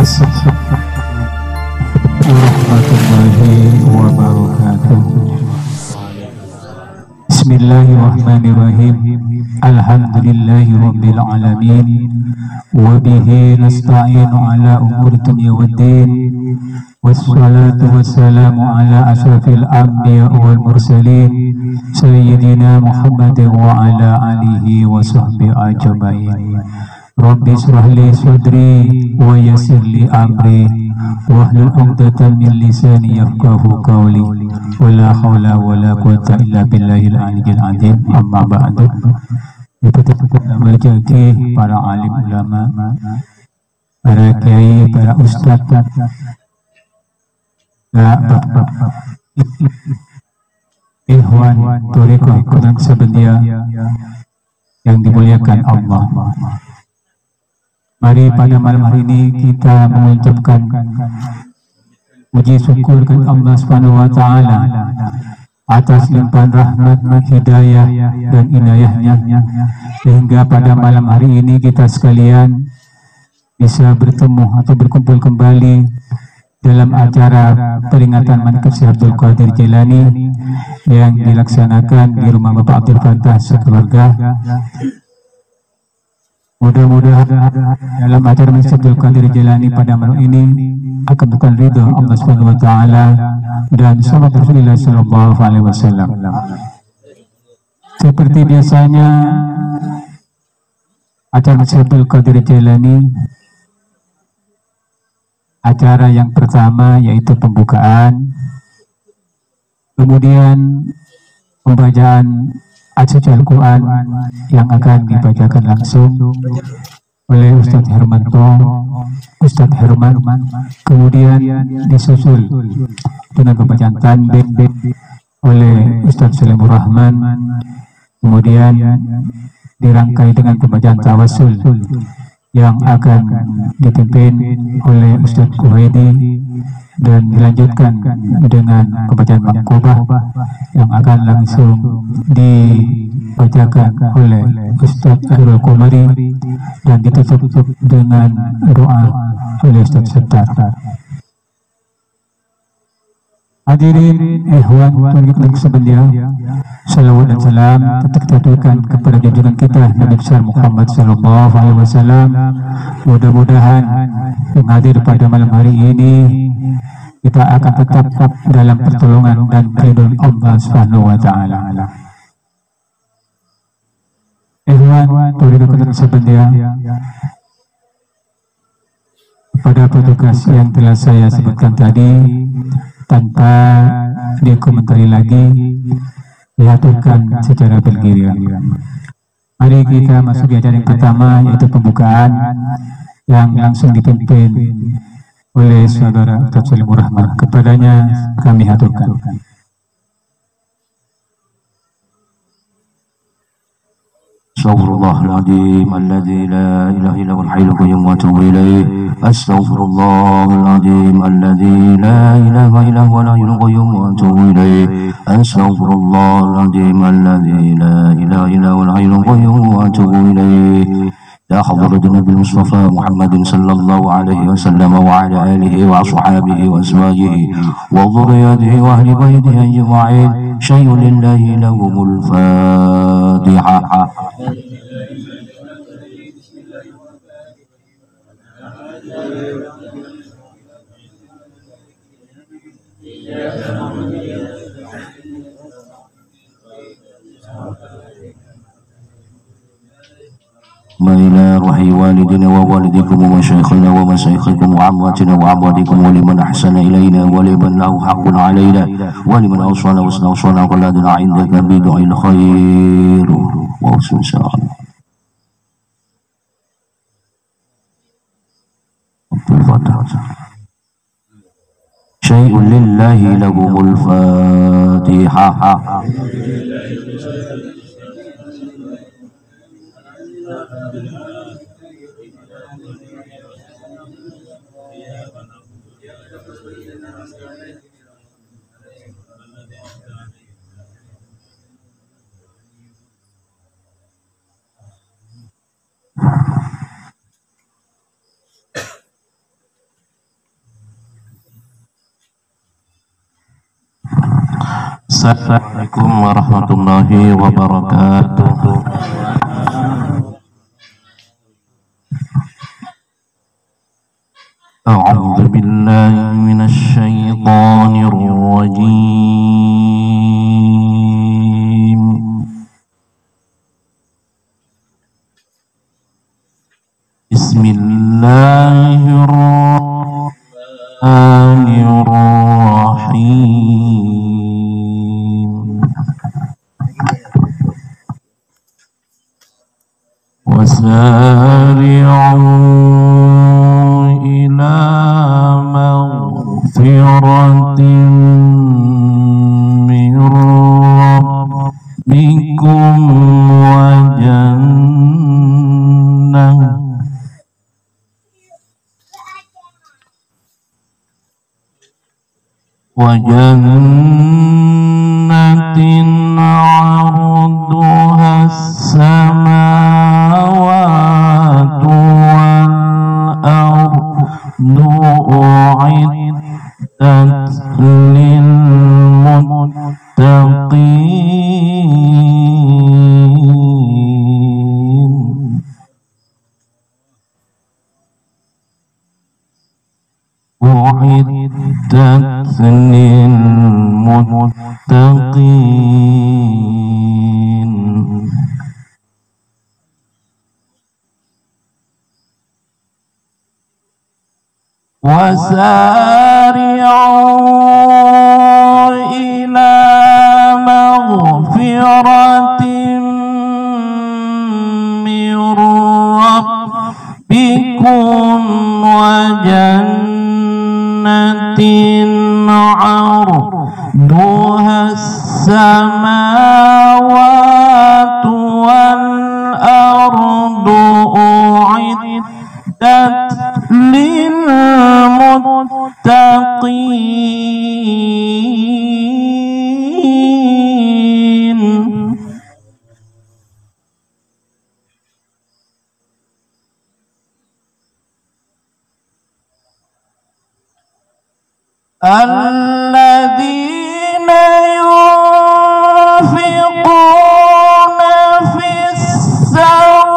Assalamualaikum warahmatullahi wabarakatuh. Bismillahirrahmanirrahim. Alhamdulillahi rabbil alamin. Wa bihi nasta'inu ala umuri dunya waddin. Wassalatu wassalamu ala asyrafil anbiya wal mursalin sayyidina Muhammadin wa ala alihi wa sahbihi ajmain. Rabbi shrah li sadri wa yassir li amri wahlul 'uqdatam min lisani yafqahu qawli. Wala haula wala quwwata illa billahil aliyyil azim. Amma ba'du. Majaki para alim ulama, para kiai, para ustaz, ikhwan thariqah Kunang Sebendia yang dimuliakan Allah. Mari pada malam hari ini kita mengucapkan puji syukur kepada Allah Subhanahu wa taala atas limpahan rahmat, hidayah dan inayahnya sehingga pada malam hari ini kita sekalian bisa bertemu atau berkumpul kembali dalam acara peringatan Manaqib Syekh Abdul Qadir Jailani yang dilaksanakan di rumah Bapak Abdul Fattah sekeluarga. Mudah-mudahan dalam acara Manaqib Abdul Qadir Jailani pada malam ini akan bukan ridha Allah Subhanahu wa taala dan sahabat Rasulullah sallallahu alaihi wasallam. Seperti biasanya acara Manaqib Abdul Qadir Jailani, acara yang pertama yaitu pembukaan, kemudian pembacaan ayat Al-Quran yang akan dibacakan langsung oleh Ustadz Hermanto, Ustadz Herman, kemudian disusul dengan pembacaan tanbih oleh Ustadz Salimur Rahman, kemudian dirangkai dengan pembacaan tawasul yang akan dipimpin oleh Ustadz Kuhaidi dan dilanjutkan dengan pembacaan mangkubah yang akan langsung dibacakan oleh Ustadz Ahlul Qumari dan ditutup dengan doa oleh Ustadz Settar. Hadirin ikhwan Kunang Sebendia, salawat dan salam tetap kita aturkan kepada junjungan kita Nabi besar Muhammad sallallahu alaihi wasallam. Mudah-mudahan yang hadir pada malam hari ini kita akan tetap dalam pertolongan dan ridho Allah Subhanahu wa taala. Ikhwan Kunang Sebendia, pada petugas yang telah saya sebutkan tadi, tanpa dikomentari lagi, diaturkan secara bergiliran. Mari kita masuk di acara yang pertama, yaitu pembukaan yang langsung dipimpin oleh saudara Ustadz Salimur Rahman. Kepadanya kami aturkan. Astaghfirullahaladzim alladzi la ilaha illa huwal hayyul qayyum wa atubu ilaih. Astaghfirullahaladzim alladzi la ilaha illa huwal hayyul qayyum wa atubu ilaih. Astaghfirullahaladzim alladzi la ilaha illa huwal hayyul qayyum wa atubu ilaih. Ya hadratin Nabi Mustafa Muhammadin sallallahu alaihi wasallam wa ala alihi wa ashabihi wa azwajihi wa dhurriyyatihi wa ahli baitihi ajma'in. Syai'un lillahi lahumul Fatihah. وإلى روح والدنا ووالدكم ومشايخنا ومشايخكم وعماتنا وعماتكم ولمن أحسن إلينا ولمن له حق علينا ولمن أوصانا واستوصانا قلادنا عندك بدعاء الخير وحسن سلام. شيء لله لهم الفاتحة. Assalamualaikum warahmatullahi wabarakatuh. A'udzu billahi minasy syaithanir rajim. Bismillahirrahmanirrahim. Wasari'u ila maghfiratin min rabbikum wa jannah jannatin 'arduha as-samawati wal ardu u'iddat lil muttaqin. U'iddat lil muttaqin. Wasari'u ila maghfiratin min rabbikum wa jannatin 'arduha as-samawati wal ardu u'iddat lil muttaqin. Alladzina yunfiquna fis sarra'i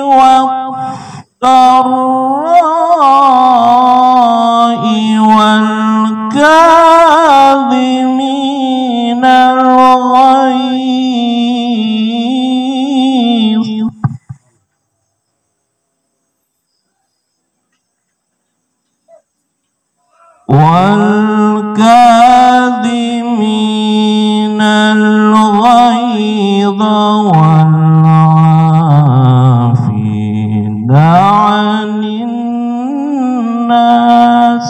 wad dharra'i wal kadhiminal ghaidh والكاظمين الغيظ والعافين عن الناس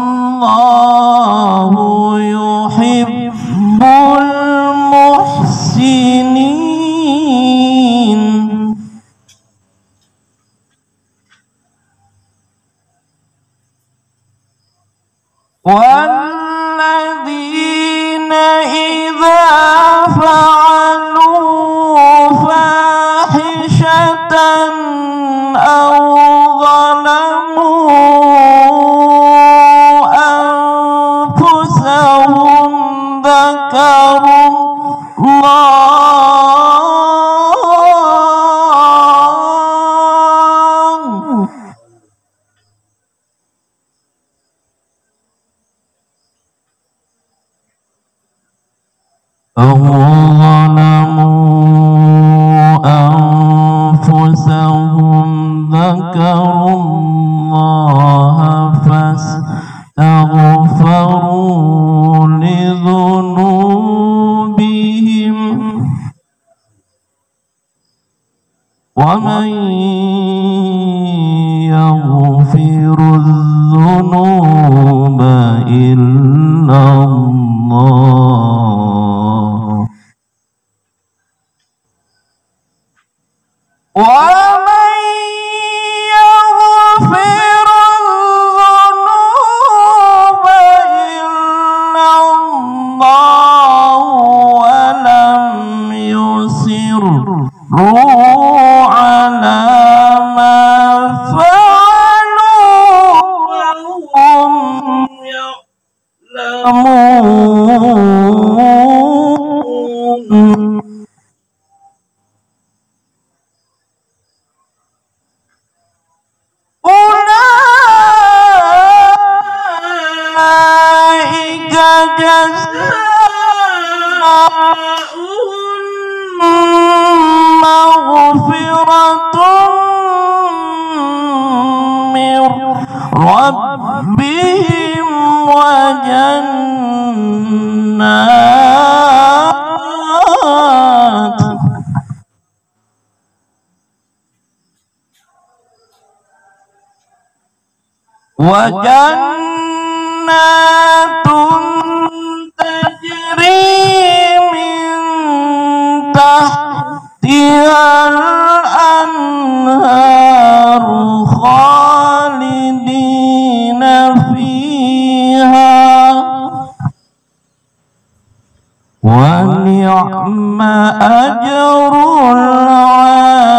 والله يحب المحسنين. والذين إذا فعلوا فاحشة أو ظلموا أنفسهم ذكروا الله أو ظلموا أنفسهم ذكروا الله فاستغفروا لذنوبهم ومن يغفر الذنوب إلا الله ومن يغفر الذنوب إلا الله ولم يصروا على ما فعلوا وهم يعلمون أولئك جزاؤهم مغفرة من ربهم وجنات تجري من تحتها الأنهار خالدين فيها ونعم أجر العاملين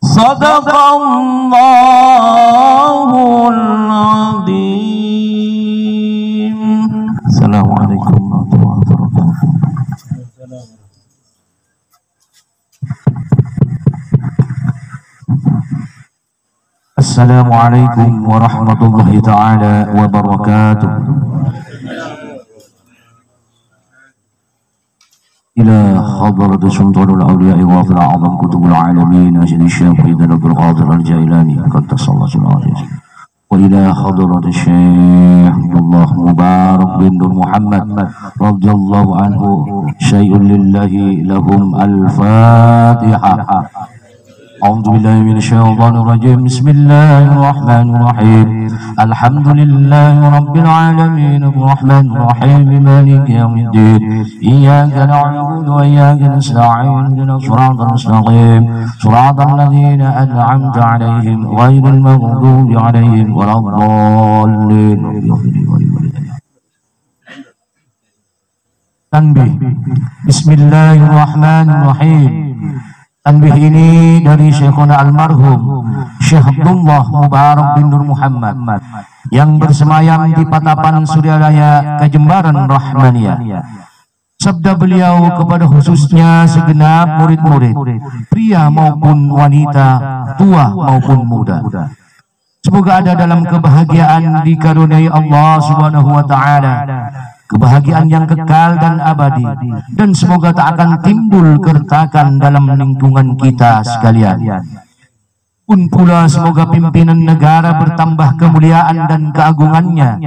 صدق الله العظيم. السلام عليكم ورحمة الله وبركاته. السلام عليكم ورحمة الله تعالى وبركاته. إلى حضرة سلطان الأولياء وغافر أعظم كتب العالمين أجل الشيخ سيدنا عبد القادر الجيلاني قدس الله سره وإلى حضرة الشيخ الله مبارك بن محمد رضي الله عنه شيء لله لهم الفاتحة. أعوذ بالله من الشيطان الرجيم. بسم الله الرحمن الرحيم. الحمد لله رب العالمين الرحمن الرحيم مالك يوم الدين إياك نعبد وإياك نستعين اهدنا الصراط المستقيم صراط الذين أنعمت عليهم غير المغضوب عليهم ولا الضالين. Tanbih. Bismillahirrahmanirrahim. Tanbih ini dari Syekhuna almarhum Syekh Abdullah Mubarak bin Nur Muhammad yang bersemayam di Patapan Suryalaya Kejembaran Rahmaniyah. Sabda beliau kepada khususnya segenap murid-murid, pria maupun wanita, tua maupun muda. Semoga ada dalam kebahagiaan dikaruniai Allah Subhanahu wa taala, kebahagiaan yang kekal dan abadi, dan semoga tak akan timbul keretakan dalam lingkungan kita sekalian. Pun pula semoga pimpinan negara bertambah kemuliaan dan keagungannya,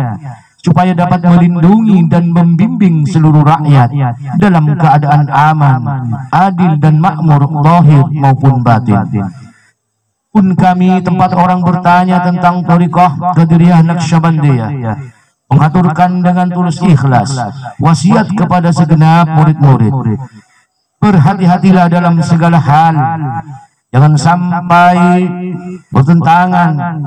supaya dapat melindungi dan membimbing seluruh rakyat dalam keadaan aman, adil dan makmur zahir maupun batin. Pun kami tempat orang bertanya tentang thariqah Qadiriyah Naqsyabandiyah, mengaturkan dengan tulus ikhlas wasiat kepada segenap murid-murid, berhati-hatilah dalam segala hal, jangan sampai bertentangan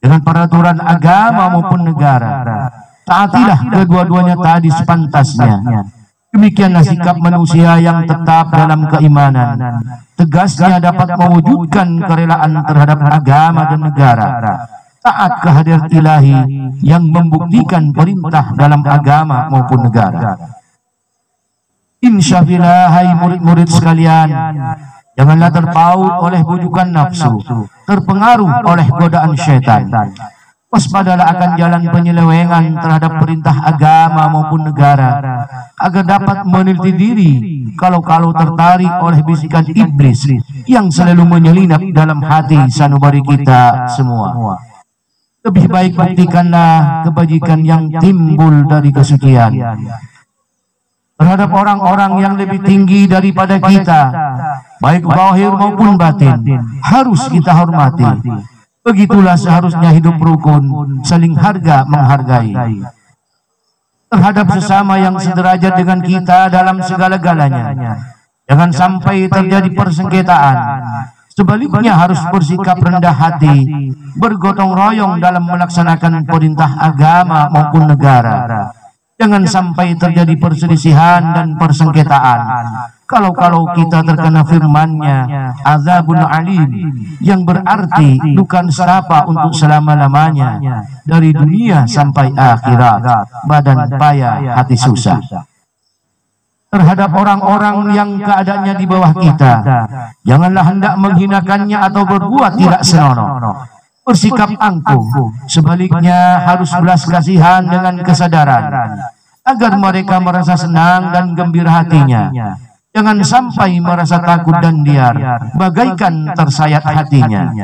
dengan peraturan agama maupun negara. Taatilah kedua-duanya tadi sepantasnya. Demikianlah sikap manusia yang tetap dalam keimanan, tegasnya dapat mewujudkan kerelaan terhadap agama dan negara, taat kehadirat ilahi yang membuktikan perintah dalam agama maupun negara. Insyaallah, hai murid-murid sekalian, janganlah terpaut oleh bujukan nafsu, terpengaruh oleh godaan syaitan. Waspadalah akan jalan penyelewengan terhadap perintah agama maupun negara, agar dapat meneliti diri kalau-kalau tertarik oleh bisikan iblis yang selalu menyelinap dalam hati sanubari kita semua. Lebih baik buktikanlah kebajikan yang timbul dari kesucian terhadap orang-orang yang lebih tinggi daripada kita, baik zahir maupun batin, harus kita hormati. Begitulah seharusnya hidup rukun, saling harga menghargai terhadap sesama yang sederajat dengan kita dalam segala-galanya. Jangan sampai terjadi persengketaan. Sebaliknya harus bersikap rendah hati, bergotong royong dalam melaksanakan perintah agama maupun negara. Jangan sampai terjadi perselisihan dan persengketaan. Kalau kita terkena firman-Nya, azabun alim, yang berarti duka nestapa untuk selama-lamanya, dari dunia sampai akhirat, badan payah, hati susah. Terhadap orang-orang yang keadaannya di bawah kita, janganlah hendak menghinakannya atau berbuat tidak senonoh. Bersikap angkuh, sebaliknya harus belas kasihan dengan kesadaran, agar mereka merasa senang dan gembira hatinya. Jangan sampai merasa takut dan liar, bagaikan tersayat hatinya.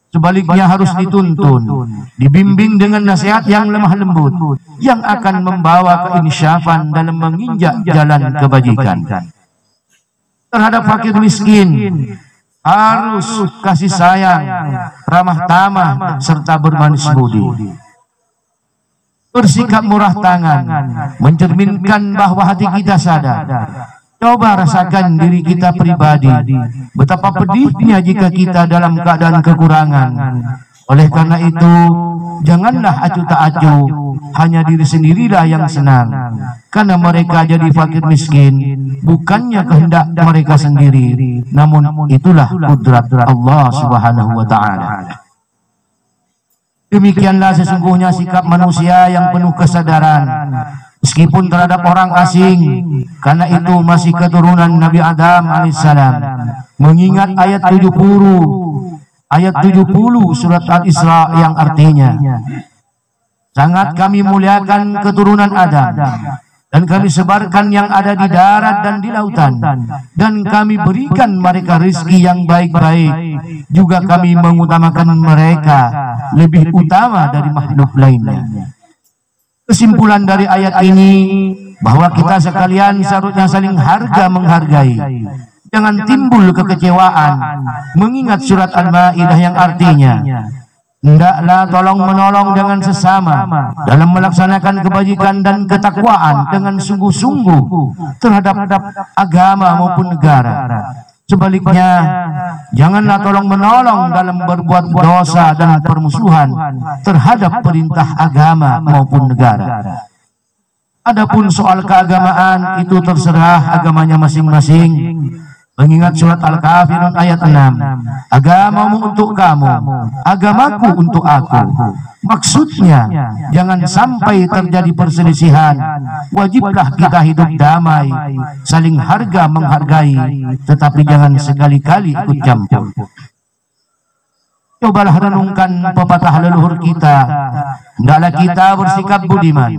Sebaliknya harus dituntun, dibimbing dengan nasihat yang lemah lembut, yang akan membawa keinsyafan dalam menginjak jalan kebajikan. Terhadap fakir miskin, harus kasih sayang, ramah tamah, serta bermanis budi. Bersikap murah tangan, mencerminkan bahwa hati kita sadar. Coba rasakan diri kita pribadi, betapa pedihnya jika kita dalam keadaan kekurangan. Oleh karena itu, janganlah acuh tak acuh, hanya diri sendirilah yang senang. Karena mereka jadi fakir miskin, bukannya kehendak mereka sendiri, namun itulah kudrat Allah Subhanahu wa Ta'ala. Demikianlah sesungguhnya sikap manusia yang penuh kesadaran, meskipun terhadap orang asing, karena itu masih keturunan Nabi Adam alaihissalam. Mengingat ayat 70 surat Al-Isra yang artinya, sangat kami muliakan keturunan Adam, dan kami sebarkan yang ada di darat dan di lautan, dan kami berikan mereka rezeki yang baik-baik. Juga kami mengutamakan mereka lebih utama dari makhluk lainnya. Kesimpulan dari ayat ini bahwa kita sekalian seharusnya saling harga menghargai. Jangan timbul kekecewaan mengingat surat Al-Maidah yang artinya, hendaklah tolong menolong dengan sesama dalam melaksanakan kebajikan dan ketakwaan dengan sungguh-sungguh terhadap agama maupun negara. Sebaliknya, janganlah tolong menolong dalam berbuat dosa dan permusuhan terhadap perintah agama maupun negara. Adapun soal keagamaan itu terserah agamanya masing-masing. Mengingat surat Al-Kafirun ayat 6, agamamu untuk kamu, agamaku untuk aku. Maksudnya, jangan sampai terjadi perselisihan. Wajiblah kita hidup damai, saling harga menghargai, tetapi jangan sekali-kali ikut campur. Cobalah renungkan pepatah leluhur kita, hendaklah kita bersikap budiman,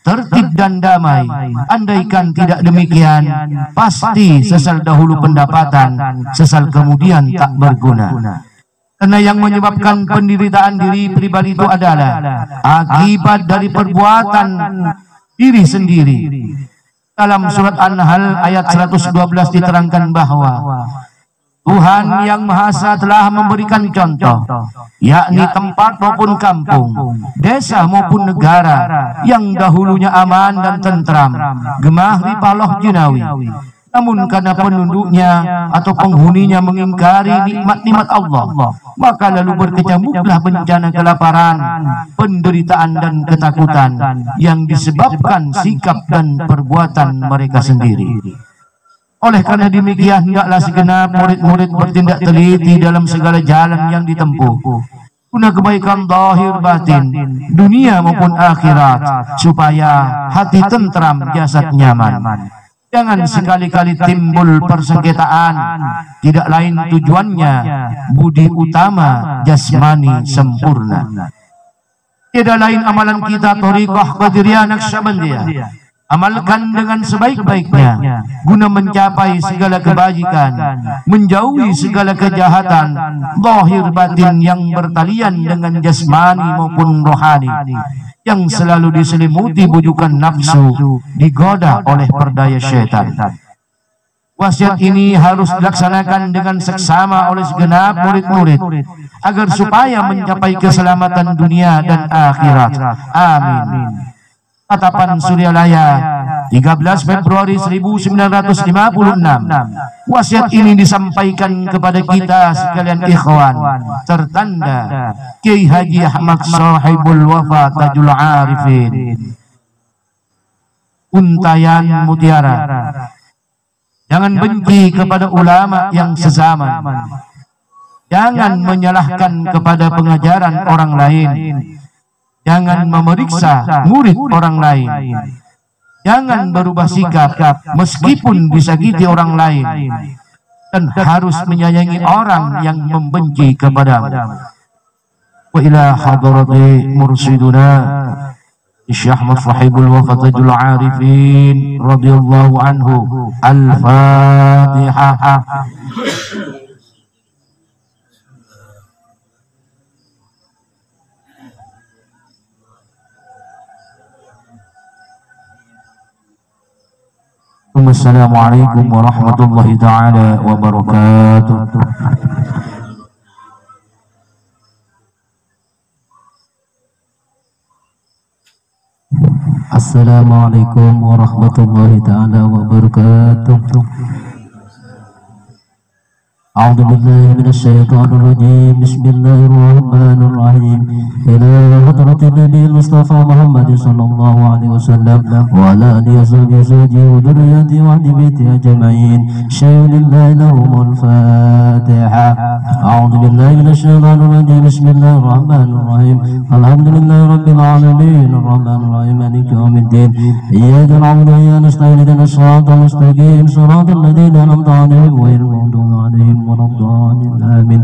tertib dan damai. Andaikan tidak demikian, pasti sesal dahulu pendapatan, sesal kemudian tak berguna. Karena yang menyebabkan penderitaan diri pribadi itu adalah akibat dari perbuatan diri sendiri. Dalam surat An-Nahl ayat 112 diterangkan bahwa Tuhan yang Maha Esa telah memberikan contoh, yakni tempat maupun kampung, desa maupun negara yang dahulunya aman dan tentram, gemah ripaloh jinawi. Namun karena penduduknya atau penghuninya mengingkari nikmat-nikmat Allah, maka lalu berkecamuklah bencana kelaparan, penderitaan dan ketakutan yang disebabkan sikap dan perbuatan mereka sendiri. Oleh karena demikian, hendaklah segenap murid-murid bertindak teliti dalam segala jalan yang ditempuh, guna kebaikan zahir batin, dunia maupun akhirat, supaya hati tentram, jasad nyaman. Jangan sekali-kali timbul persengketaan, tidak lain tujuannya budi utama jasmani sempurna. Tidak lain amalan kita thariqah Qadiriyah Naqsyabandiyah. Amalkan dengan sebaik-baiknya guna mencapai segala kebajikan, menjauhi segala kejahatan zahir batin yang bertalian dengan jasmani maupun rohani, yang selalu diselimuti bujukan nafsu, digoda oleh perdaya syaitan. Wasiat ini harus dilaksanakan dengan seksama oleh segenap murid-murid agar supaya mencapai keselamatan dunia dan akhirat. Amin. Atapan Suryalaya 13 Februari 1956. Wasiat ini disampaikan kepada kita sekalian ikhwan, tertanda Kiai Haji Ahmad Sahibul Wafa Tajul Arifin. untayan mutiara. Jangan benci kepada ulama yang sezaman. Jangan menyalahkan kepada pengajaran orang lain. Jangan memeriksa murid orang lain. Jangan berubah sikap meskipun disakiti orang lain. Dan harus menyayangi orang yang membenci kepadamu. Wa ila hadrati mursiduna Syekh Ahmad Sahibul Wafatajul Arifin radhiyallahu anhu. Al-Fatihah. Assalamualaikum warahmatullahi ta'ala wabarakatuh. Assalamualaikum warahmatullahi ta'ala wabarakatuh. A'udzu billahi minasy syaithanir rajim. Bismillahirrahmanirrahim. Ila hadratin Nabi Mustafa Muhammad sallallahu alaihi wasallam wa ala alihi wa dhurriyyatihi wa ahli baitihi ajma'in. Syai'lillahi lahumul Fatiha. A'udzu billahi minasy syaithanir rajim. Bismillahirrahmanirrahim. Alhamdulillahi rabbil alamin arrahmanir rahim maliki yaumiddin. Iyyaka na'budu wa iyyaka nasta'in ihdinas siratal mustaqim siratal ladzina an'amta 'alaihim ghairil maghdubi 'alaihim آمين.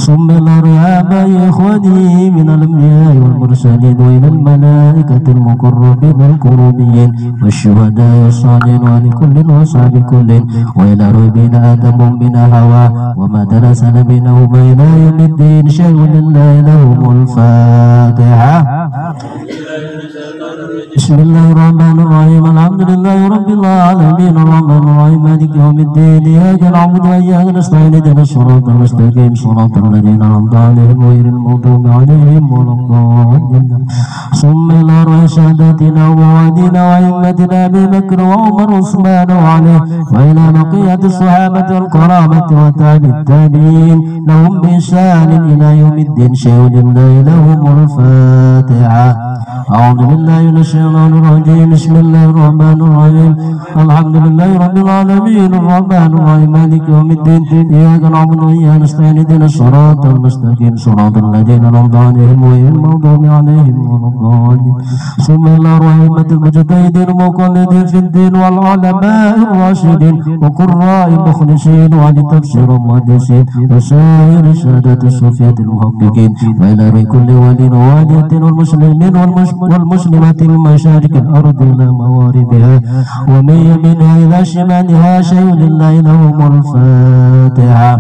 ثم الأرياب يا إخواني من الأنبياء والمرسلين وإلى الملائكة المقربين الكروبيين والشهداء والصالحين ولكل وصحب كل وإلى ربنا آدم من هوى وما تناسل بينهما إلى يوم الدين شيء لله لهم الفاتحة. بسم الله الرحمن الرحيم الحمد لله رب العالمين الرحمن الرحيم مالك يوم الدين إياك نعبد وإياك نستعين اهدنا الصراط المستقيم صراط الذين أنعمت عليهم غير المغضوب عليهم ولا الضالين. ثم إلى أرواح ساداتنا ووالدينا وأئمتنا أبي بكر وعمر وعثمان وعلي وإلى بقية الصحابة والكرامة وتابع التابعين لهم بإحسان إلى يوم الدين شيء لله لهم الفاتحة. أعوذ بالله من الشيطان الرجيم. بسم الله الرحمن الرحيم الحمد لله رب العالمين الرحمن الرحيم مالك يوم الدين إياك نعبد وإياك نستعين اهدنا الصراط المستقيم صراط الذين أنعمت عليهم غير المغضوب عليهم ولا الضالين. ثم إلى أئمة المجتهدين المقلدين في الدين والعلماء الراشدين وقراء المخلصين ولتفسير المحدثين وسائر سادة الصوفية المحققين وإلى كل ولي ووالية والمسلمين والمسلمات من مشارق الأرض إلى مغاربها ومن يمينها إلى شمالها شيء لله لهم الفاتحة.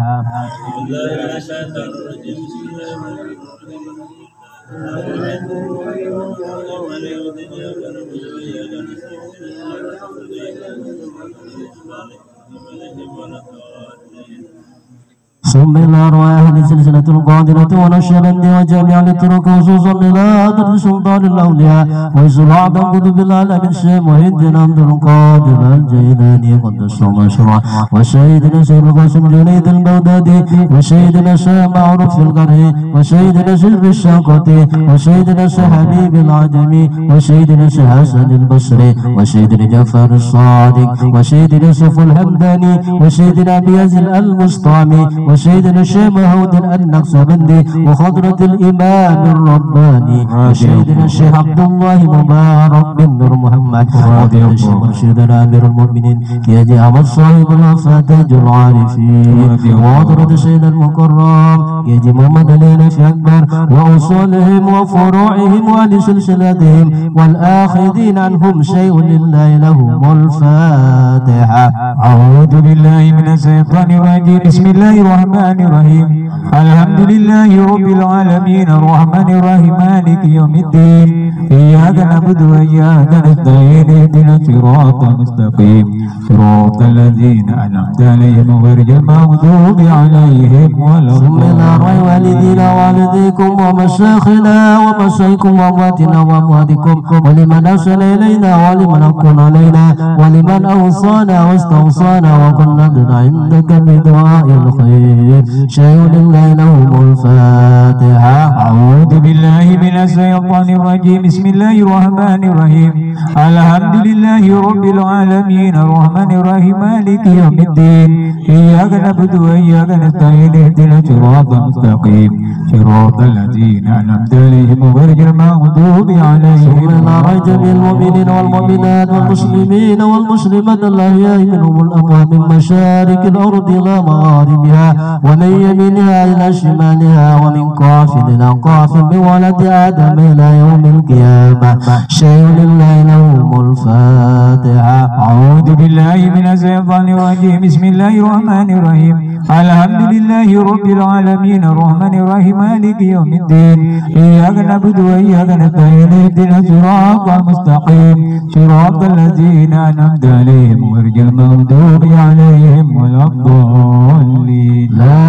ثم إلى أرواح أهل سلسلة القادرة ونشربند وجميع الطرق خصوصا إلى حضرة سلطان الأولياء ويسر أعظم كتب العالم الشيخ محي الدين عبد القادر الجيلاني قدس الله سره وسيدنا سيد القاسم جنيد البغدادي وسيدنا شيخ معروف القرهي وسيدنا سر الشاقطي وسيدنا شيخ حبيب العجمي وسيدنا شيخ حسن البصري وسيدنا جعفر الصادق وسيدنا سيف الحمداني وسيدنا بيزل المسطامي وسيدنا الشيخ محمود النقشبندي وحضرة الإمام الرباني وسيدنا الشيخ عبد الله مبارك بن نور محمد وفضيلة الشيخ مرشدنا أمير المؤمنين يجي أحمد صاحب الفاتح العارفين وحضرة السيد المكرم يجي محمد علي في أكبر وأصولهم وفروعهم ولسلسلتهم والآخذين عنهم شيء لله لهم الفاتحة. أعوذ بالله من الشيطان الرجيم. بسم الله الرحمن الرحيم الحمد لله رب العالمين الرحمن الرحيم مالك يوم الدين إياك نعبد وإياك نستعين اهدنا الصراط المستقيم صراط الذين أنعمت عليهم غير المغضوب عليهم ولا الضالين. ثم إلى أرواح والدينا ووالديكم ومشايخنا ومشايخكم وأمواتنا وأمواتكم ولمن أرسل إلينا ولمن أكون علينا ولمن أوصانا واستوصانا وكنا عندك بدعاء الخير شيء لله لهم الفاتحة. أعوذ بالله من الشيطان الرجيم. بسم الله الرحمن الرحيم الحمد لله لله رب العالمين الرحمن الرحيم مالك يوم الدين إياك نعبد وإياك نستعين اهدنا الصراط المستقيم صراط الذين أنعمت عليهم غير المغضوب عليهم ولا جميع المؤمنين والمؤمنات والمسلمين والمسلمات الأحياء منهم الأموات من مشارق الأرض إلى مغاربها ومن يمينها إلى شمالها ومن قاف إلى قاف من ولد آدم إلى يوم القيامة شيء لله لهم الفاتحة. أعوذ بالله من الشيطان الرجيم بسم الله الرحمن الرحيم الحمد لله رب العالمين الرحمن الرحيم مالك يوم الدين إياك نعبد وإياك نستعين اهدنا الصراط المستقيم صراط الذين أنعمت عليهم غير المغضوب عليهم ولا الضالين. لا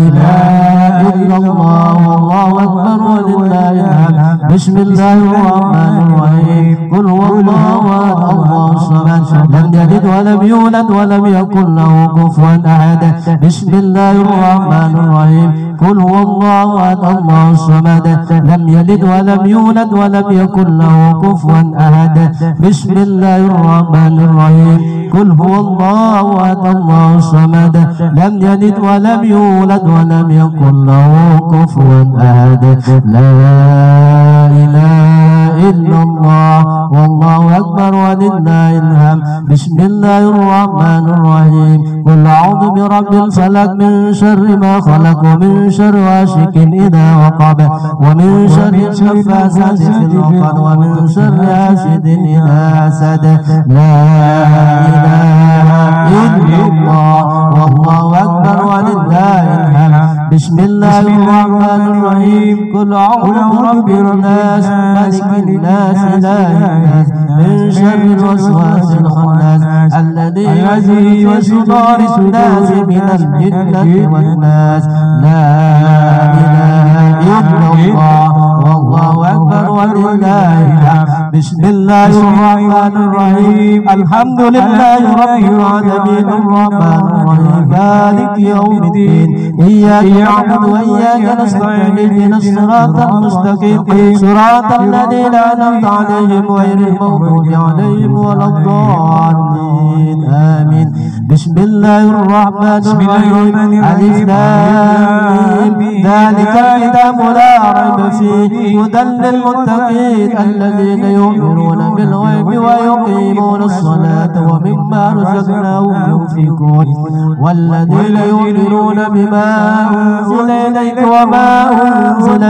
إله إلا الله والله أكبر ولله الحمد. بسم الله الرحمن الرحيم قل هو الله أحد الله الصمد لم يلد ولم يولد ولم يكن له كفوا أحد. بسم الله الرحمن الرحيم قل هو الله أحد الله الصمد لم يلد ولم يولد ولم يكن له كفوا أحد. بسم الله الرحمن الرحيم قل هو الله أحد الله الصمد لم يلد ولم يولد ولم يكن له كفوا أحد. لا إله إلا الله والله أكبر ولله الحمد. بسم الله الرحمن الرحيم قل أعوذ برب الفلق من شر ما خلق ومن شر غاسق إذا وقب ومن شر النفاثات في العقد ومن شر حاسد إذا حسد. لا إله إلا الله والله أكبر ولله الحمد. بسم الله الرحمن الرحيم قل أعوذ برب الناس ملك الناس إله الناس من شر الوسواس الخناس الذي يوسوس في صدور الناس من الجنة والناس. لا إله إلا الله والله أكبر ولله الحمد. بسم الله الرحمن الرحيم الحمد لله رب العالمين الرحمن الرحيم مالك يوم الدين إياك نعبد وإياك نستعين اهدنا الصراط المستقيم صراط الذين أنعمت عليهم غير المغضوب عليهم ولا الضالين آمين. بسم الله الرحمن الرحيم ألف لام ذلك الكتاب لا ريب فيه هدى للمتقين الذين يؤمنون بالغيب ويقيمون الصلاة ومما رزقناهم ينفقون والذين يؤمنون بما أنزل إليك وما أنزل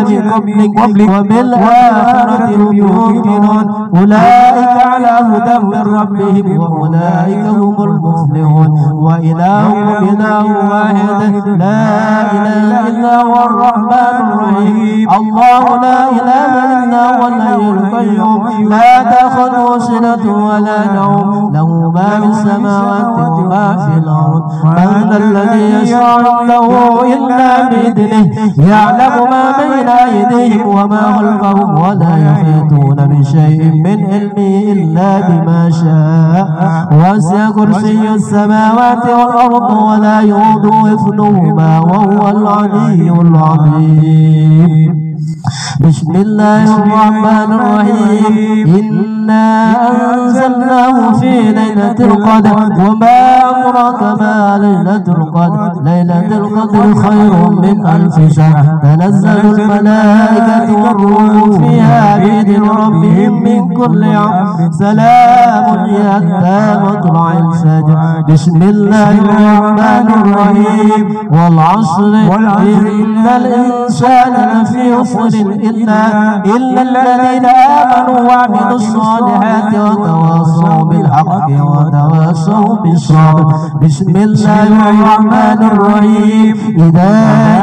من قبلك وبالآخرة هم يوقنون أولئك على هدى من ربهم وأولئك هم المفلحون. وإلهكم إله واحد لا إله إلا هو الرحمن الرحيم الله لا إله إلا هو الحي القيوم لا تأخذه سنة ولا نوم له ما في السماوات وما في الأرض من ذا الذي يشفع له إلا بإذنه يعلم ما بين أيديهم وما خلفهم ولا يحيطون بشيء من علمه إلا بما شاء وسع كرسي السماوات والأرض ولا يؤوده حفظهما وهو العلي العظيم. بسم الله الرحمن الرحيم إنا أنزلناه في ليلة القدر وما أدراك ما ليلة القدر ليلة القدر خير من ألف شهر تنزل الملائكة والروح فيها بإذن ربهم من كل أمر سلام هي حتى مطلع الفجر. بسم الله الرحمن الرحيم والعصر إن الإنسان لفي خسر إلا الذين آمنوا وعملوا الصالحات وتواصوا بالحق وتواصوا بالصبر. بسم الله الرحمن الرحيم إذا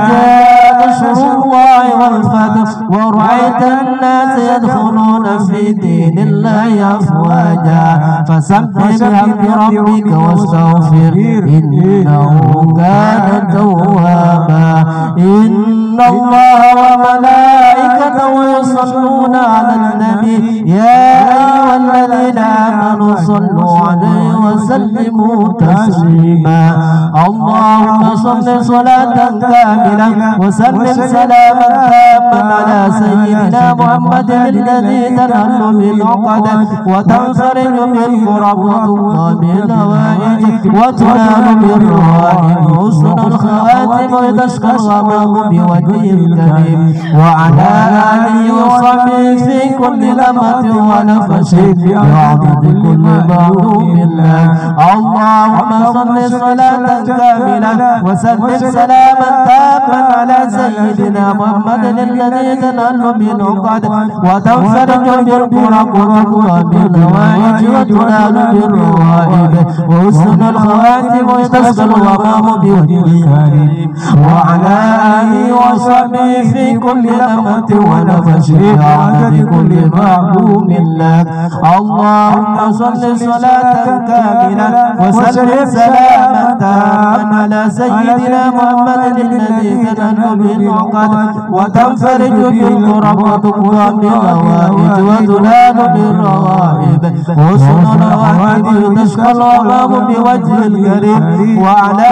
جاء نصر الله والفتح ورأيت الناس يدخلون في دين الله أفواجا فسبح بحمد ربك واستغفر إنه كان توابا. إن الله وملائكته ويصلون على النبي يا أيها الذين آمنوا صلوا عليه وسلموا تسليما اللهم صل صلاة كاملة وسلم سلاما تاما على سيدنا محمد الذي تنهل بالعقد وتنفرج بالكرب وتقضى بالهوائج وتنال بالروائح حسن الخواتم وتشكى الغمام بوجهه الكريم وعلى آله وصحبه في كل لمة ونفس بعدد كل معلوم الله اللهم صل صلاة كاملة وسلم سلاما تاما على سيدنا محمد الذي تنال بالعقد وتنفرج بالكرب وتقضى بالهوائج وتنال بالروائح وحسن الخواتم وتشكى الغمام بوجهه الكريم وعلى آله وصحبه في كل لمة ونفس بعدد كل معلوم لك اللهم صل صلاة كاملة وسلم سلاما تاما على سيدنا محمد الذي تنال بالعقد وتنفرج بالكرب وتقضى بالهوائج وتنال بالروائح حسن الخواتم وتشكى الغمام بوجه الكريم وعلى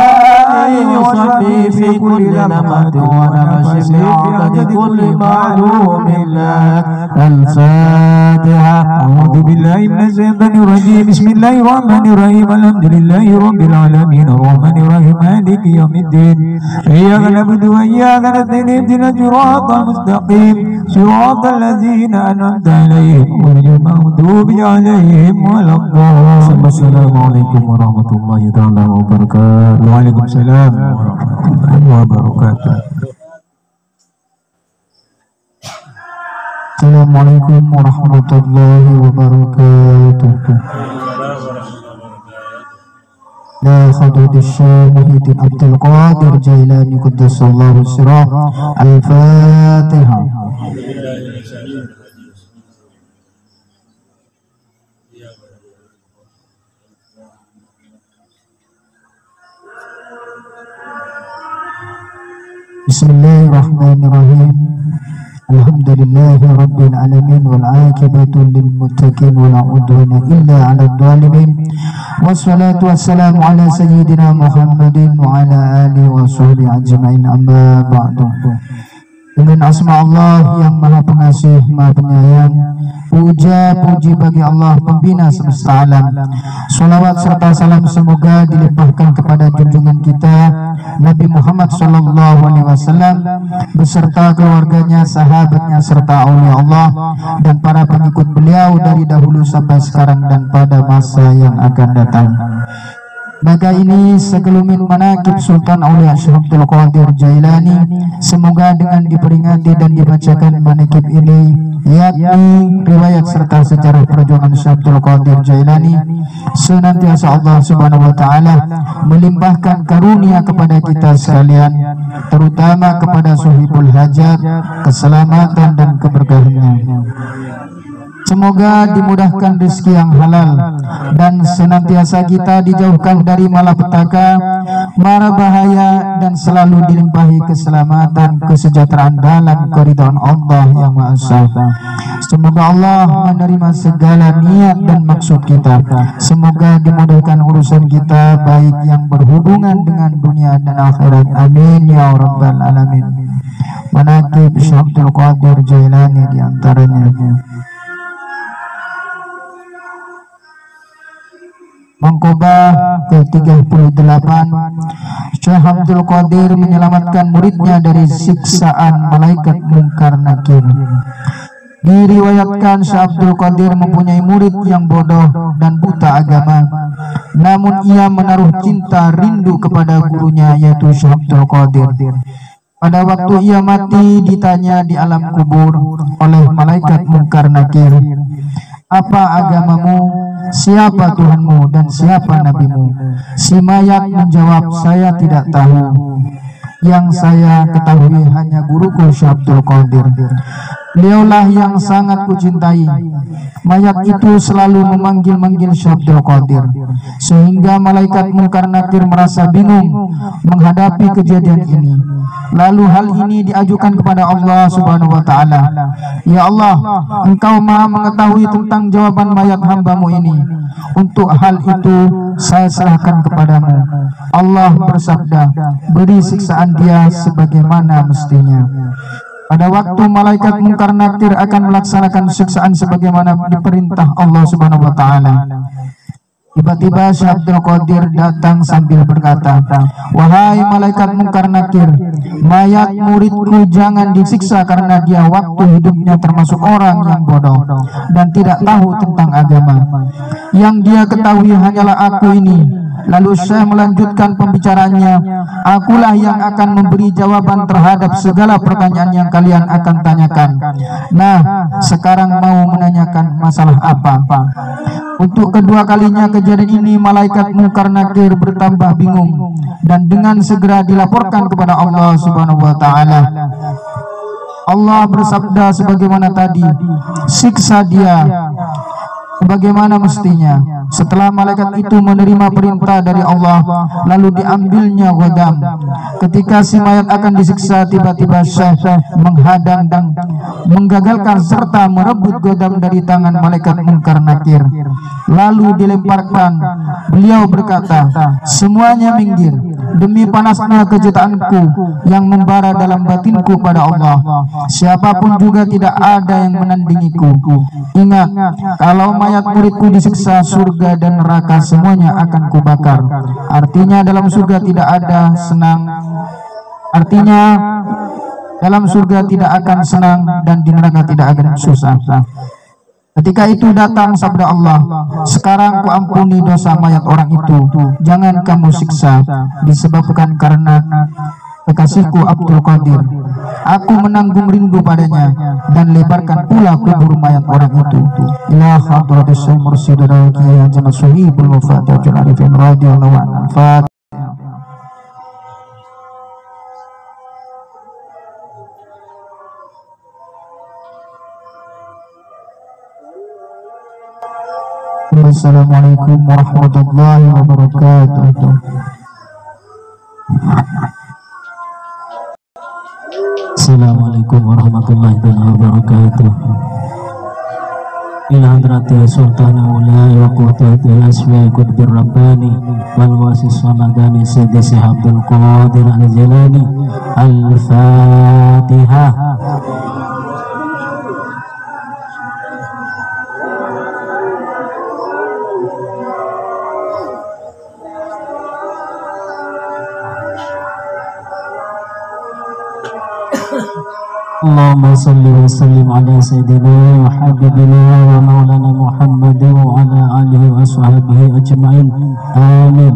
آله وصحبه في كل لمة ونفس بعدد كل معلوم لك الفاتحة أعوذ بالله من الشيطان الرجيم بسم الله الرحمن الرحيم الحمد لله رب العالمين الرحمن الرحيم مالك يوم الدين إياك نعبد وإياك نستعين اهدنا الصراط المستقيم صراط الذين أنعمت عليهم غير المغضوب عليهم ولا الضالين السلام عليكم ورحمة الله تعالى وبركاته وعليكم السلام ورحمة الله وبركاته Assalamualaikum warahmatullahi wabarakatuh. La Khadratis Syekh Muhyiddin Abdul Qadir Jailani Quddasallahu sirrah. Al-Fatihah. Bismillahirrahmanirrahim. Alhamdulillahi Rabbil Alamin wal aqibatu lil muttaqin wa la udwana illa 'alal zalimin wassalatu wassalamu ala sayyidina Muhammadin wa ala alihi wa sahbihi ajma'in amma ba'du. Dengan asma Allah yang maha pengasih, maha penyayang, puja puji bagi Allah pembina semesta alam. Salawat serta salam semoga dilimpahkan kepada junjungan kita Nabi Muhammad SAW beserta keluarganya, sahabatnya serta aulia Allah dan para pengikut beliau dari dahulu sampai sekarang dan pada masa yang akan datang. Maka ini segelumit manakib Sultan Aulia Syekh Abdul Qadir Jailani, semoga dengan diperingati dan dibacakan manakib ini, yakni riwayat serta sejarah perjuangan Syekh Abdul Qadir Jailani, senantiasa Allah Subhanahu wa taala melimpahkan karunia kepada kita sekalian, terutama kepada sahibul hajat, keselamatan dan keberkahannya. Semoga dimudahkan rezeki yang halal dan senantiasa kita dijauhkan dari malapetaka, mara bahaya, dan selalu dilimpahi keselamatan, kesejahteraan dalam keridhaan Allah yang Maha Esa. Semoga Allah menerima segala niat dan maksud kita. Semoga dimudahkan urusan kita, baik yang berhubungan dengan dunia dan akhirat. Amin ya rabbal alamin. Manaqib Syekh Abdul Qadir Jailani diantaranya. Mangkobah ke-38, Syekh Abdul Qadir menyelamatkan muridnya dari siksaan malaikat mungkar nakir. Diriwayatkan Syekh Abdul Qadir mempunyai murid yang bodoh dan buta agama, namun ia menaruh cinta rindu kepada gurunya, yaitu Syekh Abdul Qadir. Pada waktu ia mati, ditanya di alam kubur oleh malaikat mungkar nakir, "Apa agamamu? Siapa Tuhanmu dan siapa nabimu?" Si mayat menjawab, "Saya tidak tahu. Yang saya ketahui hanya guruku Syekh Abdul Qadir." Beliaulah yang sangat kucintai. Mayat itu selalu memanggil-manggil Syekh Abdul Qadir, sehingga malaikat Munkar Nakir merasa bingung menghadapi kejadian ini. Lalu hal ini diajukan kepada Allah Subhanahu wa Ta'ala. Ya Allah, Engkau Maha mengetahui tentang jawaban mayat hamba-Mu ini. Untuk hal itu saya serahkan kepadamu. Allah bersabda, beri siksaan dia sebagaimana mestinya. Pada waktu malaikat Munkar Nakir akan melaksanakan siksaan sebagaimana diperintah Allah Subhanahu wa Ta'ala, tiba-tiba Syekh Abdul Qadir datang sambil berkata, wahai malaikat Munkar Nakir, mayat muridku jangan disiksa karena dia waktu hidupnya termasuk orang yang bodoh dan tidak tahu tentang agama. Yang dia ketahui hanyalah aku ini. Lalu Syekh melanjutkan pembicaraannya, akulah yang akan memberi jawaban terhadap segala pertanyaan yang kalian akan tanyakan. Nah, sekarang mau menanyakan masalah apa? Untuk kedua kalinya kejadian ini malaikat Munkar Nakir bertambah bingung dan dengan segera dilaporkan kepada Allah Subhanahu wa Ta'ala. Allah bersabda sebagaimana tadi, siksa dia sebagaimana mestinya. Setelah malaikat itu menerima perintah dari Allah, lalu diambilnya godam. Ketika si mayat akan disiksa, tiba-tiba Syekh menghadang dan menggagalkan serta merebut godam dari tangan malaikat Munkar Nakir. Lalu dilemparkan. Beliau berkata, semuanya minggir, demi panasnya kecintaanku yang membara dalam batinku pada Allah. Siapapun juga tidak ada yang menandingiku. Ingat, kalau mayat muridku disiksa, surga dan neraka semuanya akan kubakar. Artinya dalam surga tidak ada senang. Artinya dalam surga tidak akan senang dan di neraka tidak akan susah. Ketika itu datang sabda Allah, sekarang ku ampuni dosa mayat orang itu, jangan kamu siksa, disebabkan karena kekasihku Abdul Qadir. Aku menanggung rindu padanya dan lebarkan pula kubur mayat orang itu. Ila hadratis Syekh Mursyid Kiai Haji Suhibul Mufaddal Arifin radhiyallahu anhu. Assalamualaikum warahmatullahi wabarakatuh. Assalamualaikum warahmatullahi wabarakatuh. Ila hadrati sultanul ulai wa quwwatil asfi qutbir rabbani wal wasis samadani sayyidi Syekh Abdul Qadir al-Jilani. Al-Fatihah. Allahumma salli wa sallim ala sayyidina wa habibina wa maulana Muhammad wa ala alihi wa sahbihi ajma'in. Amin.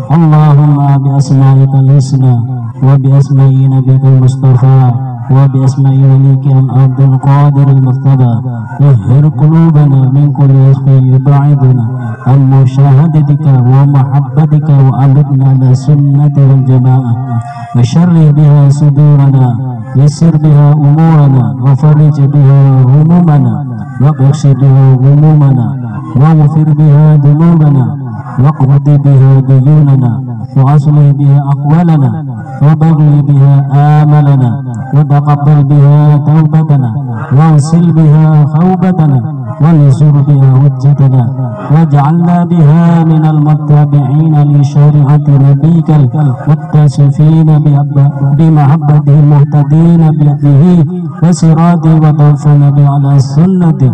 Allahumma bi asma'ikal husna wa bi asma'i nabiyil mustafa wa bi asma'i walikil Abdul Qadir al-Mustafa tahhir qulubana min kulli khayr ba'idna an musyahadatika wa mahabbatika wa abidna ala sunnati wal jama'ah wa syarri biha sudurana يسر بها أمورنا وفرج بها همومنا واقص بها غمومنا واغفر بها ذنوبنا واقض بها ديوننا وأصلح بها أقوالنا وبغي بها آملنا وتقبل بها توبتنا واغسل بها خوبتنا وانصر بها حجتنا واجعلنا بها من المتبعين لشريعة نبيك المتصفين بمحبته المهتدين بيده وصراطه وتوفنا على سنته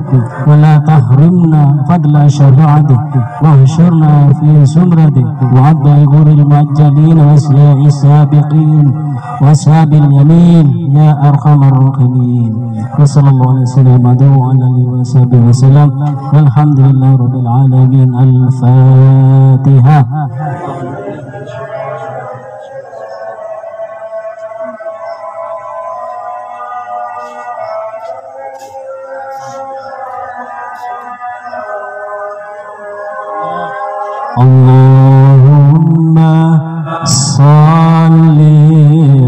ولا تحرمنا فضل شريعته واحشرنا في سمرته وعد غور المعجلين واسياء السابقين وأصحاب اليمين يا أرحم الراحمين. وصلى الله على سيدنا محمد وعلى آله وصحبه وسلم والحمد لله رب العالمين. الفاتحة. Allahumma salli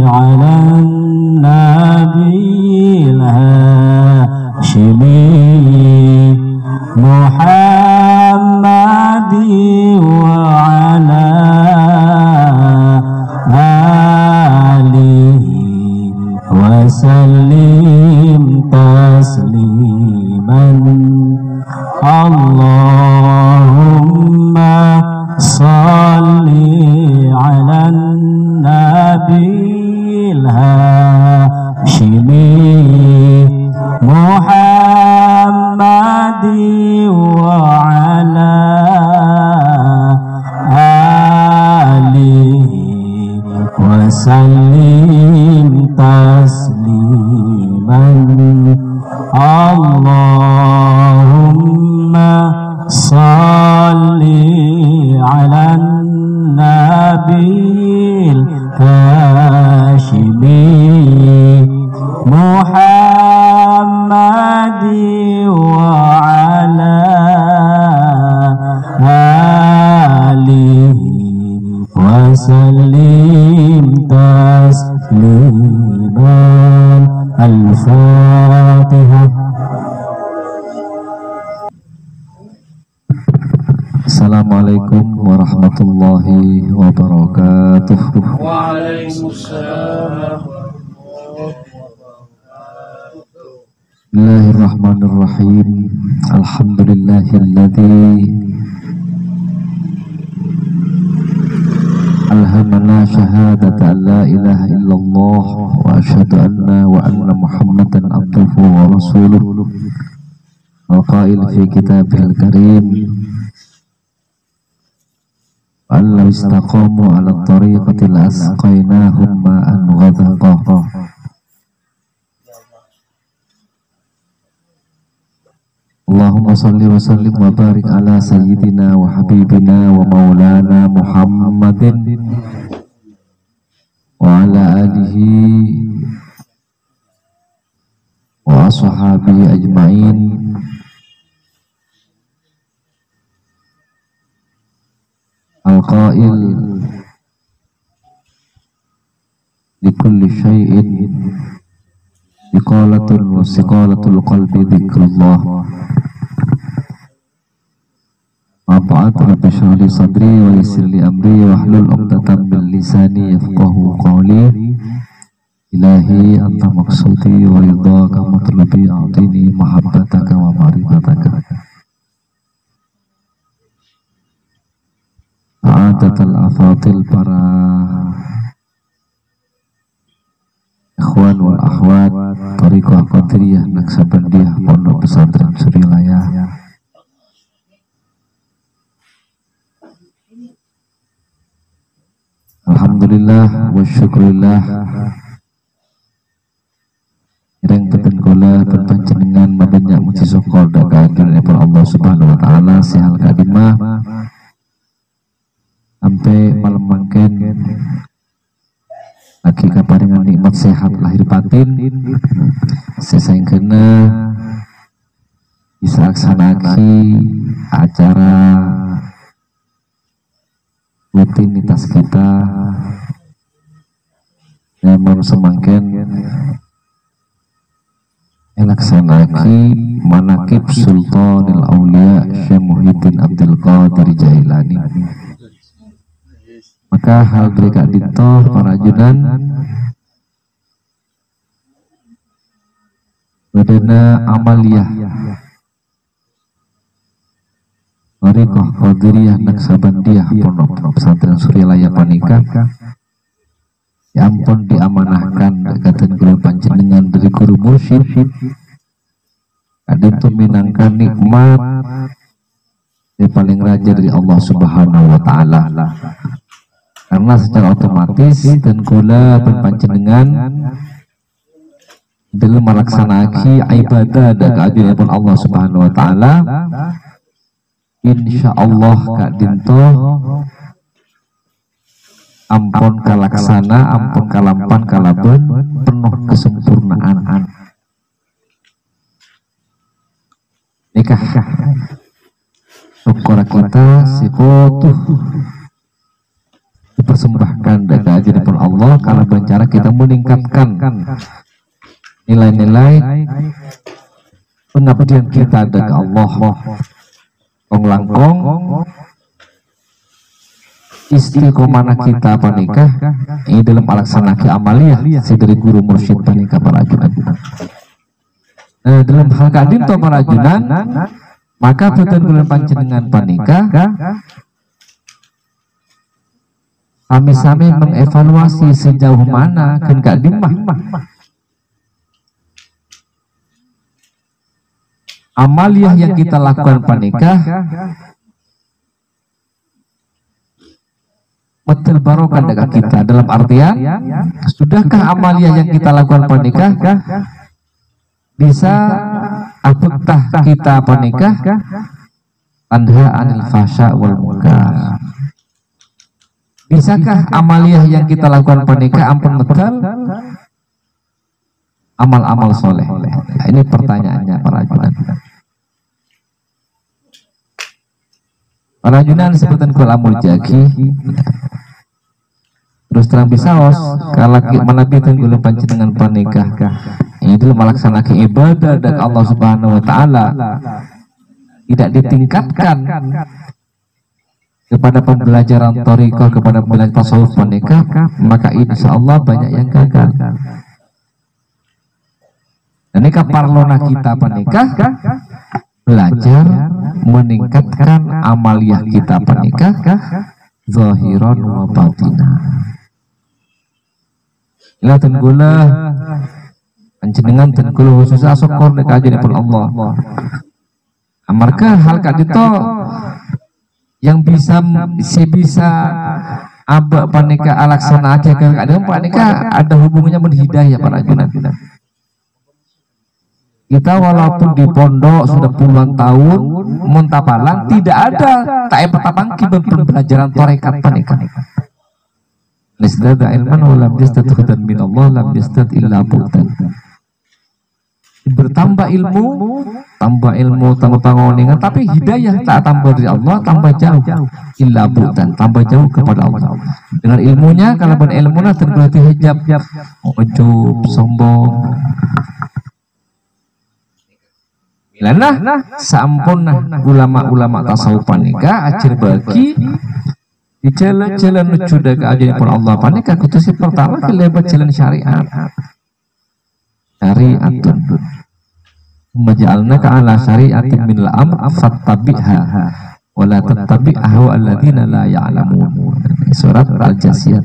ala nabiyil صلي على النبي الهاشمي محمد وعلى آله وسلم تسليما. الفاتحة. Assalamualaikum warahmatullahi wabarakatuh. Waalaikumsalam. Bismillahirrahmanirrahim. Alhamdulillahilladzi alhamana syahadata la ilaha illallah wa asyhadu anna Muhammadan abduhu wa rasuluh. Al-qail fi kitabil karim Allah istaqamu ala tariqati lasqainahum ma'an ghadaqah. Allahumma salli wa sallim wa barik ala sayyidina wa habibina wa maulana Muhammadin wa ala alihi wa ashabihi ajma'in. Al-qail likulli syai'in iqalatun wa siqalatul qalbi dzikrullah. Ma'ba'at rabbi shrah li sadri wa yassir li amri wa hlul 'uqdatam min lisani yafqahu qawli. Ilahi anta maqsudi wa ridhaka matlubi, a'tini mahabbataka wa ma'rifataka. A'adatul afatil, para ikhwan wal akhwat Thariqah Qadiriyah Naksabandiyah Pondok Pesantren Surilaya. Alhamdulillah wa syukurillah. Ireng peten kula panjenengan mabanyak muji syukur dan kehadiran Allah Subhanahu wa taala sehal kadimah sampai malam mangken lagi kaparingan nikmat sehat lahir batin sesengkeuna bisa aksanaki acara rutinitas kita memang semangken laksanaki manakib Sultanil Aulia Syekh Muhyiddin Abdul Qadir Jailani. Maka hal mereka dinto para ajudan badana amaliyah Thariqah Qadiriyah Naksabandiyah Pondok Pesantren Surilaya Panika ya ampun diamanahkan dekatan guru panjenengan dari guru mursyid kadin tuh minangkan nikmat yang paling raja dari Allah Subhanahu wa taala. Karena secara otomatis dan kula panjenengan dalam melaksanakan ibadah dan keadilan pun Allah Subhanahu wa taala, insyaallah kak dinto ampun kalaksana, ampun kalampan kalaben penuh kesempurnaan. Nikah syukur kita sikutuh dipersembahkan dari keadilan Allah kalau cara kita meningkatkan nilai-nilai pengabdian kita dari Allah. Kong langkong istiqomah kita panikah ini dalam melaksanakan amaliyah dari guru mursyid panikah para ajunan. Nah, dalam hal kadim to para ajunan maka betul bulan panjenengan panikah kami-kami mengevaluasi sejauh mana kan kadim amaliyah yang kita lakukan panikah betul barokah dengan kita, dalam artian sudahkah amaliyah yang kita lakukan panikah bisa apakah kita panikah tanha 'anil fahsya wal munkar. Bisakah amaliyah yang kita lakukan panika ampun betul amal-amal soleh? Nah, ini pertanyaannya para junan. Para junan sebutan kul amul jaki. Terus terang bisaos kalau manabitan kula panjenengan panikah. Itu melaksanakan ibadah dan Allah Subhanahu wa taala tidak ditingkatkan kepada pembelajaran thariqah, kepada pembelajaran tasawuf panikah, maka insya Allah banyak yang gagal. Dan ini parlona kita panikah belajar meningkatkan amaliyah kita panikah zahiran wa batinah. Ila tenggula panjenengan tenggula khusus asokor nek ajenipun Allah. Amarga hal kadito yang bisa abak panika alaksana aja ke kadang panika ada hubungannya menghidayah para junan. Kita walaupun di pondok sudah puluhan tahun muntapalang tidak ada tak petapangki pembelajaran tarekat panika. Nisdada ilman wa lam yastad khudan min Allah lam yastad illa bu'tan. Bertambah ilmu, tambah pangoningan, tapi hidayah tak tambah dari Allah, tambah jauh. Illa bu'tan, tambah jauh kepada Allah. Dengan ilmunya, kalau pun ilmunya terberarti hijab, ujub, sombong. Nah, sampun ulama-ulama tasawuf panika ajar bagi di jalan-jalan menuju ke ajaran Allah panika kudu si pertama kelebat jalan syariat. Syariatun maja'alnaka ala syariatin min al-amr fattabi'ha wa la tattabi' ahwa alladziina la ya'lamun. Surat Al-Jasiyah.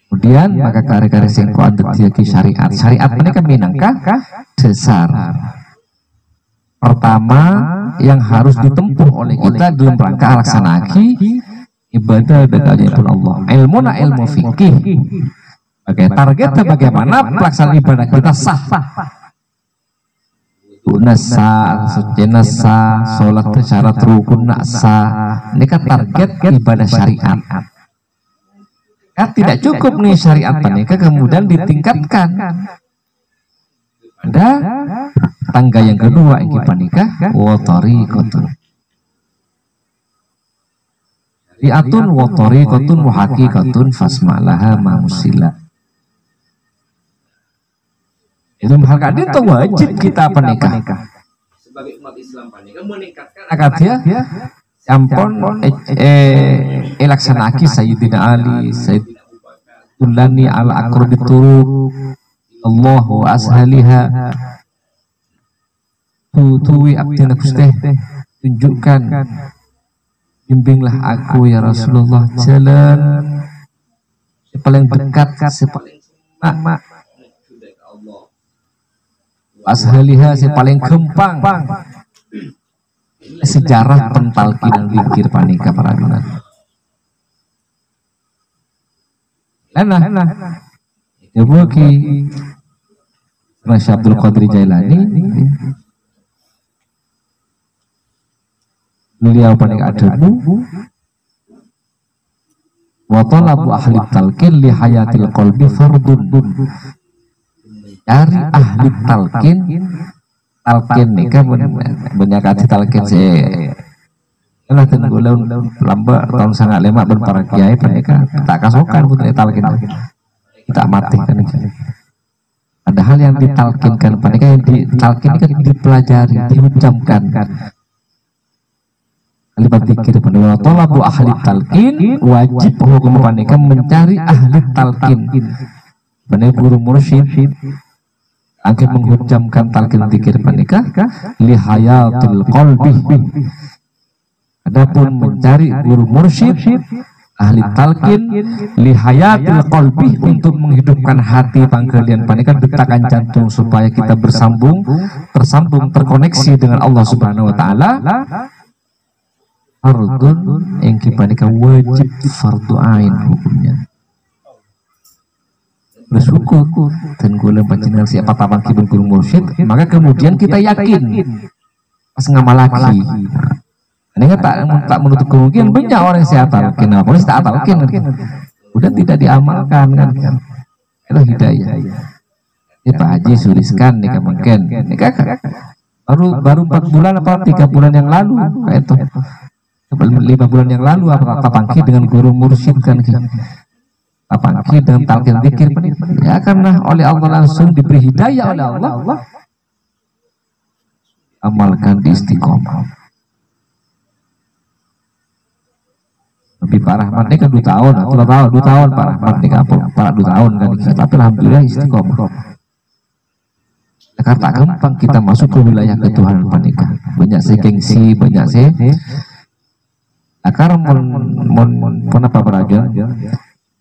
Kemudian maka karya-karya sing ku adeti syariat. Syariat menika minangka dasar pertama yang harus ditempuh oleh kita dalam rangka laksanaki ibadah dengan Allah. Ilmu fikih. Oke, targetnya bagaimana pelaksanaan ibadah kita sah. Suci nasa, sholat syarat rukun nasa. Ini kan target ibadah syariat. Kan tidak cukup nih syariat panika kemudian ditingkatkan. Ada tangga yang kedua yang panika wa tariqatun. Syariatun wa tariqatun wa haqiqatun fasma'laha ma'usila. Itu hal kadang itu wajib kita panika. Sebagai umat Islam panika meningkatkan akadnya ampun laksanaki Sayyidina Ali, Sayyidina Abu Bakar, tulani ala aqrabit turuq, Allahu ashaliha, tuwi abdina kusteh, tunjukkan, bimbinglah aku ya Rasulullah jalan yang paling dekat, paling mak, ashaliha yang paling gampang. Sejarah pentalkinan zikir panika para junan. Nah, itu bagi Masya Abdul Qadir Jailani, beliau panika adabu wa talabu ahli talqin li hayatil qalbi fardun. Dari ahli talqin nikah menyakati talqin lah tenggula lamba tahun sangat lima para kiai panika tak kasokan putri talqin kita mati kan. Padahal yang ditalkinkan panika yang ditalkin kan dipelajari, diucapkan. Kalimat zikir panika talabu ahli talqin wajib hukum panika mencari ahli talqin. Benar guru mursyid akan menghujamkan talqin zikir panika li hayatil qalbi. Adapun mencari guru mursyid ahli talqin li hayatil qalbi untuk menghidupkan hati pangkalian panika detakan jantung supaya kita tersambung terkoneksi dengan Allah Subhanahu wa taala. Fardun yang panika wajib fardu ain hukumnya. Bersyukur dan gula panjenengan siapa tapang kibun guru mursyid, maka kemudian kita yakin pas ngamal lagi. Ini tak menutup kemungkinan banyak orang yang saya talkin, apa sih tak talkin, udah tidak diamalkan kan? Itu hidayah. Ini Pak Haji suliskan nih mungkin, ini kakak baru 4 bulan apa 3 bulan yang lalu, kayak itu 5 bulan yang lalu apa pangki dengan guru mursyid kan? Apalagi dengan talqin zikir ya, karena oleh Allah langsung diberi hidayah oleh Allah, amalkan di istiqomah. Tapi Pak Rahman ini kan 2 tahun, 2 tahun Pak Rahman ini kampung, 2 tahun kan, tapi alhamdulillah istiqomah. Karena tak gampang kita masuk ke wilayah ketuhanan panika, banyak gengsi, banyak akar mon apa beraja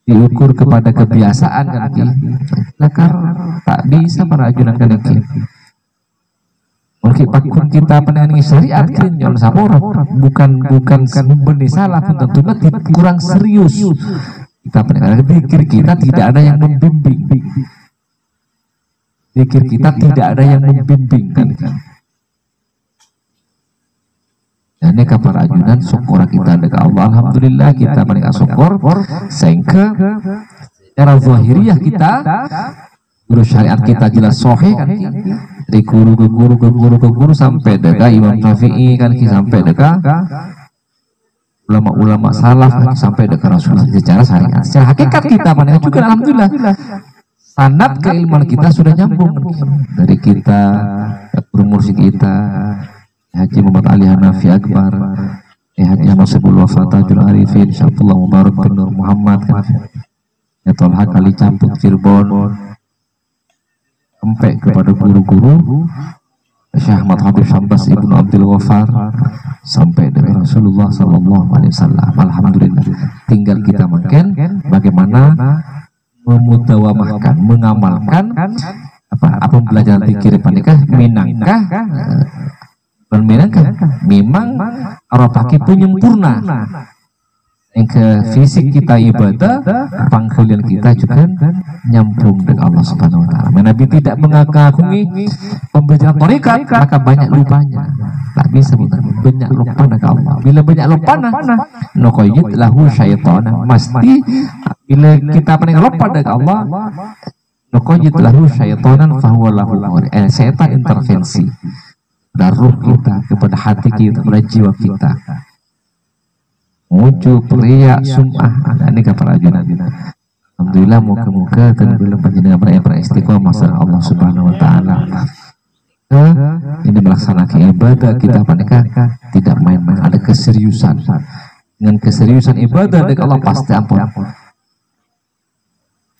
diukur kepada kebiasaan kan ki, akar tak bisa berajunan kan ki. Mungkin pakun kita penangi syariat kinyon sapora bukan benih salah pun tentunya kurang serius kita penangi pikir kita tidak ada yang membimbing, pikir kita tidak ada yang membimbing kan. Ini kapan ajunan syukur kita dekat Allah, alhamdulillah kita paling syukur sehingga cara zahiriyah kita guru syariat kita jelas sahih kan, dari guru ke guru sampai dekat Imam Syafi'i kan, sampai dekat ulama-ulama salaf kan, sampai dekat Rasulullah secara syariat. Secara hakikat kita paling juga alhamdulillah sanad keilmuan kita sudah nyambung dari kita guru mursyid kita Haji Muhammad Ali Hanafi Akbar, Haji Nasibul Wafatajul Arifin, Syafullah Mubarak bin Nur Muhammad kan, ya Tolha Kali Camput Cirebon, sampai kepada guru-guru Syekh Ahmad Habib Syambas Ibnu Abdul Ghafar, sampai dengan Rasulullah Sallallahu Alaihi Wasallam. Alhamdulillah, tinggal kita mungkin bagaimana memutawamahkan, mengamalkan apa pembelajaran pikir panikah minangkah memang arapaki penyempurna yang ke fisik kita ibadah, pangkulian kita juga nyambung dengan Allah Subhanahu Wa Taala. Nabi tidak mengagumi pembelajaran thariqat, maka banyak lupanya. Tak bisa banyak lupa dengan Allah. Bila banyak lupa nokoyit lahu syaitan, mesti bila kita paling lupa dengan Allah, nokoyit lahu syaitan fahuwa lahu setan intervensi dari ruh kita kepada hati kita, kepada jiwa kita. Muncul pria sum'ah ada ini kapal ajunan. Alhamdulillah muka-muka dan belum panjenengan beristiqomah masalah Allah Subhanahu Wa Taala. Ini melaksanakan ibadah kita panikah tidak main-main, ada keseriusan. Dengan keseriusan ibadah dengan Allah pasti ampun.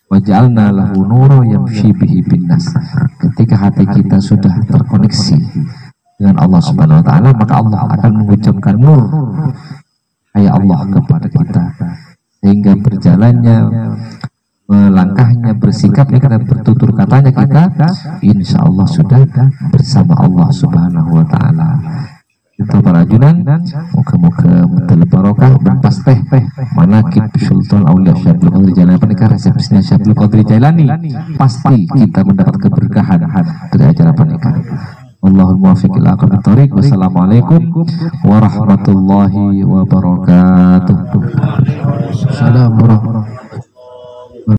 Waj'alna lahu nura yamshi bihi binnas. Ketika hati kita sudah terkoneksi dengan Allah Subhanahu Wa Taala, maka Allah akan mengucapkan nur ayat Allah kepada kita, sehingga berjalannya, melangkahnya, bersikapnya, karena bertutur katanya kita insya Allah sudah bersama Allah Subhanahu Wa Taala. Itu para ajunan, muka-muka mutal barokah berpas teh manakib Sultan Aulia Syabul Qadri Jailani, pernikahan resepsinya Syabul Qadri Jailani, pasti kita mendapat keberkahan dari acara pernikahan. Allahul muwaffiq ila aqwamit thoriq. Wassalamualaikum warahmatullahi wabarakatuh. Assalamualaikum.